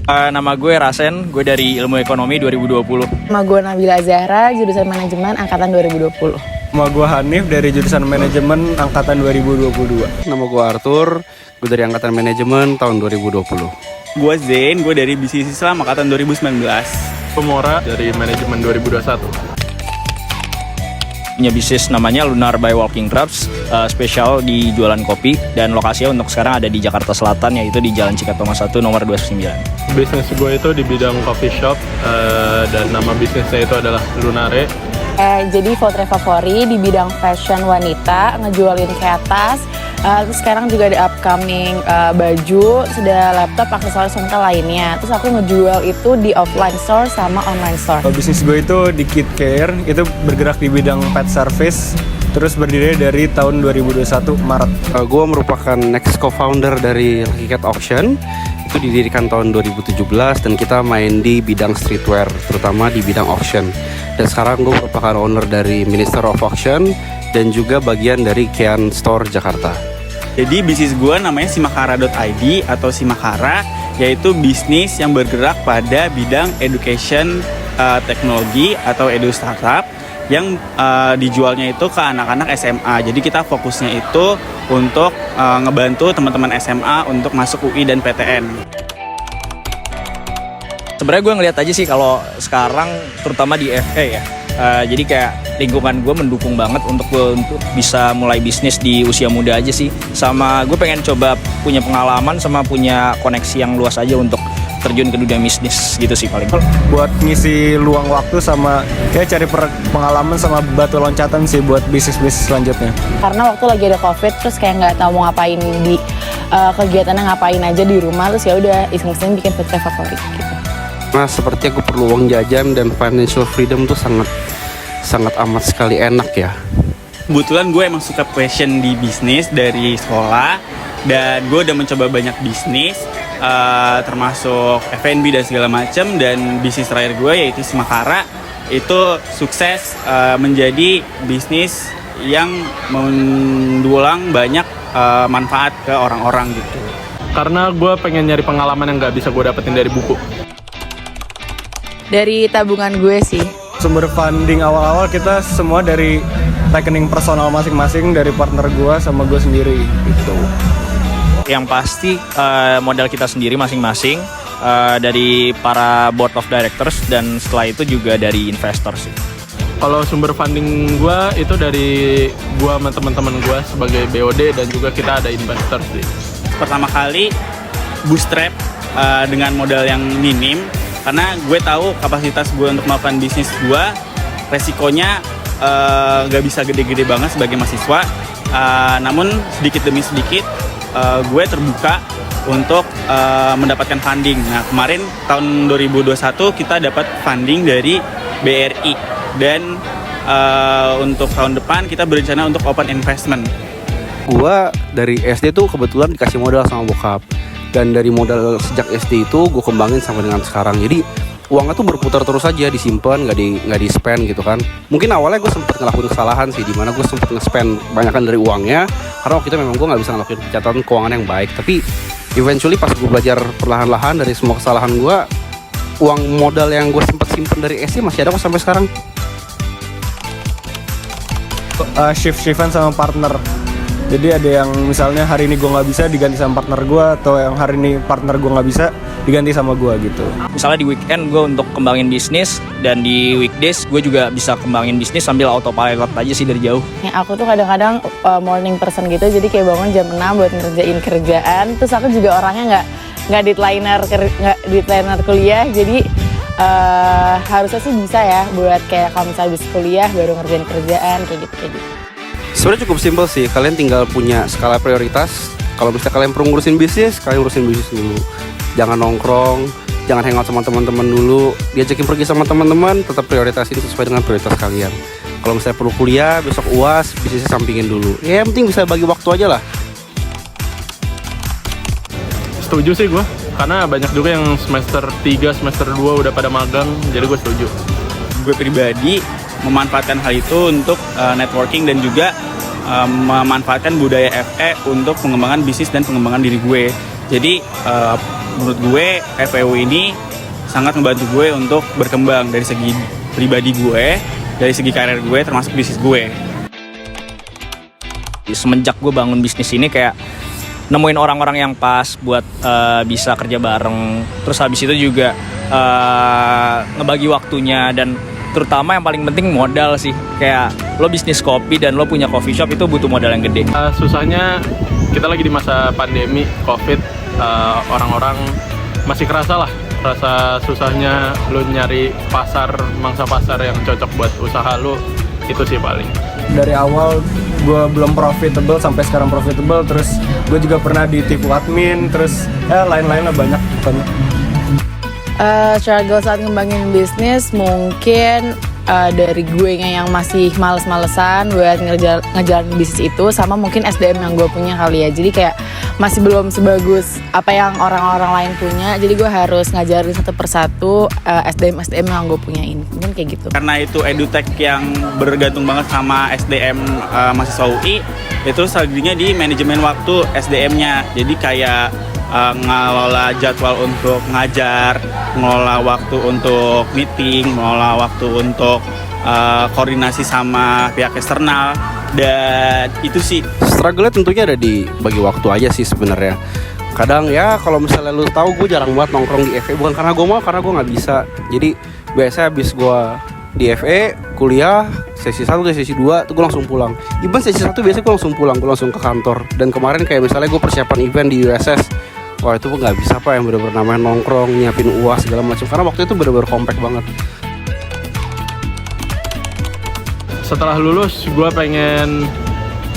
Nama gue Rasen, gue dari Ilmu Ekonomi 2020. Nama gue Nabila Zahra, jurusan Manajemen Angkatan 2020. Nama gue Hanif dari jurusan Manajemen Angkatan 2022. Nama gue Arthur, gue dari Angkatan Manajemen tahun 2020. Gue Zain, gue dari Bisnis Islam Angkatan 2019. Pemora dari Manajemen 2021. Punya bisnis namanya Lunar by Walking Crabs, spesial di jualan kopi, dan lokasinya untuk sekarang ada di Jakarta Selatan, yaitu di Jalan Cikatama 1 nomor 29. Bisnis gue itu di bidang coffee shop, dan nama bisnisnya itu adalah Lunare. Jadi Fotre Favori di bidang fashion wanita, ngejualin kayak tas. Terus sekarang juga ada upcoming baju, sudah laptop, aksesoris wanita lainnya. Terus aku ngejual itu di offline store sama online store. Bisnis gue itu di Kid Care, itu bergerak di bidang pet service. Terus berdiri dari tahun 2021 Maret. Gue merupakan next co-founder dari Lucky Cat Auction. Itu didirikan tahun 2017 dan kita main di bidang streetwear, terutama di bidang auction. Dan sekarang gue merupakan owner dari Minister of Auction dan juga bagian dari Kian Store Jakarta. Jadi bisnis gue namanya simakara.id atau Simakara, yaitu bisnis yang bergerak pada bidang education teknologi atau edu startup yang dijualnya itu ke anak-anak SMA. Jadi kita fokusnya itu untuk ngebantu teman-teman SMA untuk masuk UI dan PTN. Sebenarnya gue ngeliat aja sih kalau sekarang, terutama di FA ya. Jadi kayak lingkungan gue mendukung banget untuk gue untuk bisa mulai bisnis di usia muda aja sih. Sama gue pengen coba punya pengalaman sama punya koneksi yang luas aja untuk terjun ke dunia bisnis gitu sih paling. Buat ngisi luang waktu sama kayak cari pengalaman sama batu loncatan sih buat bisnis-bisnis selanjutnya. Karena waktu lagi ada COVID, terus kayak nggak tahu mau ngapain di kegiatannya, ngapain aja di rumah. Terus ya udah iseng-iseng bikin Fotre Favori gitu. Nah, seperti aku perlu uang jajan dan financial freedom tuh sangat amat sekali enak ya. Kebetulan gue emang suka passion di bisnis dari sekolah, dan gue udah mencoba banyak bisnis, termasuk F&B dan segala macam. Dan bisnis terakhir gue yaitu Simakara itu sukses menjadi bisnis yang mendulang banyak manfaat ke orang-orang gitu. Karena gue pengen nyari pengalaman yang gak bisa gue dapetin dari buku. Dari tabungan gue sih. Sumber funding awal-awal kita semua dari rekening personal masing-masing, dari partner gue sama gue sendiri gitu. Yang pasti modal kita sendiri masing-masing, dari para board of directors, dan setelah itu juga dari investor sih. Kalau sumber funding gue itu dari gue sama teman-teman gue sebagai BOD, dan juga kita ada investor sih. Pertama kali bootstrap dengan modal yang minim, karena gue tahu kapasitas gue untuk melakukan bisnis gue, resikonya gak bisa gede-gede banget sebagai mahasiswa. Namun sedikit demi sedikit gue terbuka untuk mendapatkan funding. Nah, kemarin tahun 2021 kita dapat funding dari BRI, dan untuk tahun depan kita berencana untuk open investment. Gue dari SD tuh kebetulan dikasih modal sama bokap. Dan dari modal sejak SD itu gue kembangin sampai dengan sekarang. Jadi uangnya tuh berputar terus aja, disimpan, nggak di spend gitu kan. Mungkin awalnya gue sempet ngelakuin kesalahan sih, dimana gue sempet nge-spend banyakan dari uangnya, karena waktu itu memang gue nggak bisa ngelakuin pencatatan keuangan yang baik. Tapi eventually pas gue belajar perlahan-lahan dari semua kesalahan gue, uang modal yang gue sempet simpen dari SD masih ada kok sampai sekarang. Shift-shiftan sama partner. Jadi ada yang misalnya hari ini gue nggak bisa diganti sama partner gue, atau yang hari ini partner gue nggak bisa diganti sama gue gitu. Misalnya di weekend gue untuk kembangin bisnis, dan di weekdays gue juga bisa kembangin bisnis sambil autopilot aja sih dari jauh. Ya, aku tuh kadang-kadang morning person gitu, jadi kayak bangun jam 6 buat ngerjain kerjaan. Terus aku juga orangnya nggak deadlineer kuliah, jadi harusnya sih bisa ya buat kayak kalau misalnya habis kuliah baru ngerjain kerjaan kayak gitu. Sebenarnya cukup simpel sih, kalian tinggal punya skala prioritas. Kalau misalnya kalian perlu ngurusin bisnis, kalian ngurusin bisnis dulu. Jangan nongkrong, jangan hangout sama teman-teman dulu. Diajakin pergi sama teman-teman, tetap prioritasin sesuai dengan prioritas kalian. Kalau misalnya perlu kuliah, besok UAS, bisnisnya sampingin dulu. Ya yang penting bisa bagi waktu aja lah. Setuju sih gue, karena banyak juga yang semester 3, semester 2 udah pada magang, jadi gue setuju. Gue pribadi memanfaatkan hal itu untuk networking, dan juga memanfaatkan budaya FE untuk pengembangan bisnis dan pengembangan diri gue. Jadi menurut gue FEU ini sangat membantu gue untuk berkembang dari segi pribadi gue, dari segi karir gue, termasuk bisnis gue. Semenjak gue bangun bisnis ini kayak nemuin orang-orang yang pas buat bisa kerja bareng. Terus habis itu juga ngebagi waktunya, dan terutama yang paling penting modal sih. Kayak lo bisnis kopi dan lo punya coffee shop itu butuh modal yang gede. Susahnya kita lagi di masa pandemi COVID, orang-orang masih kerasa susahnya lo nyari mangsa pasar yang cocok buat usaha lo. Itu sih paling. Dari awal gue belum profitable sampai sekarang profitable, terus gue juga pernah ditipu admin, terus lain-lainnya banyak. Struggle saat ngembangin bisnis mungkin dari gue yang masih males-malesan buat ngejalanin bisnis itu, sama mungkin SDM yang gue punya kali ya. Jadi kayak masih belum sebagus apa yang orang-orang lain punya, jadi gue harus ngajarin satu persatu SDM yang gue punyain, mungkin kayak gitu. Karena itu edutech yang bergantung banget sama SDM mahasiswa UI, itu strateginya di manajemen waktu SDM-nya. Jadi kayak ngelola jadwal untuk ngajar, ngelola waktu untuk meeting, ngelola waktu untuk koordinasi sama pihak eksternal. Dan itu sih Struggle-nya tentunya ada di bagi waktu aja sih sebenarnya. Kadang ya kalau misalnya lu tahu, gue jarang banget nongkrong di FE, bukan karena gue mau, karena gue nggak bisa. Jadi biasanya habis gue di FE kuliah sesi 1 dan sesi 2 tuh gue langsung pulang. Even sesi 1 biasanya gue langsung pulang, gue langsung ke kantor. Dan kemarin kayak misalnya gue persiapan event di USS, wah itu gue nggak bisa yang bener-bener namanya nongkrong, nyiapin UAS segala macam, karena waktu itu bener-bener compact banget. Setelah lulus, gue pengen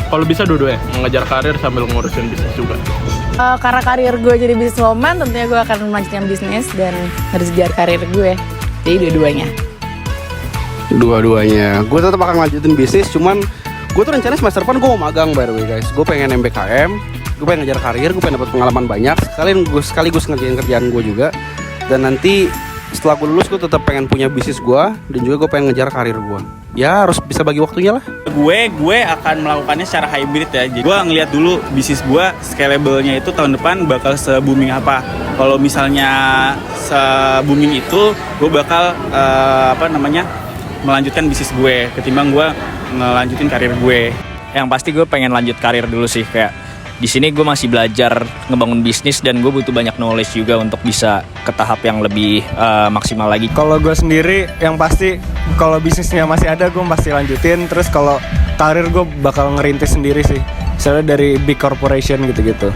kalau bisa dua-duanya, mengejar karir sambil ngurusin bisnis juga. Karena karir gue jadi businesswoman, tentunya gue akan melanjutkan bisnis dan ngejar karir gue. Jadi dua-duanya. Dua-duanya, gue tetap akan lanjutin bisnis. Cuman gue tuh rencana semester depan gue mau magang, by the way guys. Gue pengen MBKM, gue pengen ngejar karir, gue pengen dapat pengalaman banyak. Sekaligus ngerjain kerjaan gue juga. Dan nanti setelah gue lulus, gue tetap pengen punya bisnis gue, dan juga gue pengen ngejar karir gue. Ya harus bisa bagi waktunya lah. gue akan melakukannya secara hybrid ya. Jadi gue ngeliat dulu bisnis gue scalable-nya itu tahun depan bakal se-booming apa. Kalau misalnya se-booming itu, gue bakal melanjutkan bisnis gue ketimbang gue ngelanjutin karir gue. Yang pasti gue pengen lanjut karir dulu sih. Kayak di sini gue masih belajar ngebangun bisnis, dan gue butuh banyak knowledge juga untuk bisa ke tahap yang lebih maksimal lagi. Kalau gue sendiri yang pasti kalau bisnisnya masih ada gue pasti lanjutin. Terus kalau karir gue bakal ngerintis sendiri sih, misalnya dari big corporation gitu-gitu.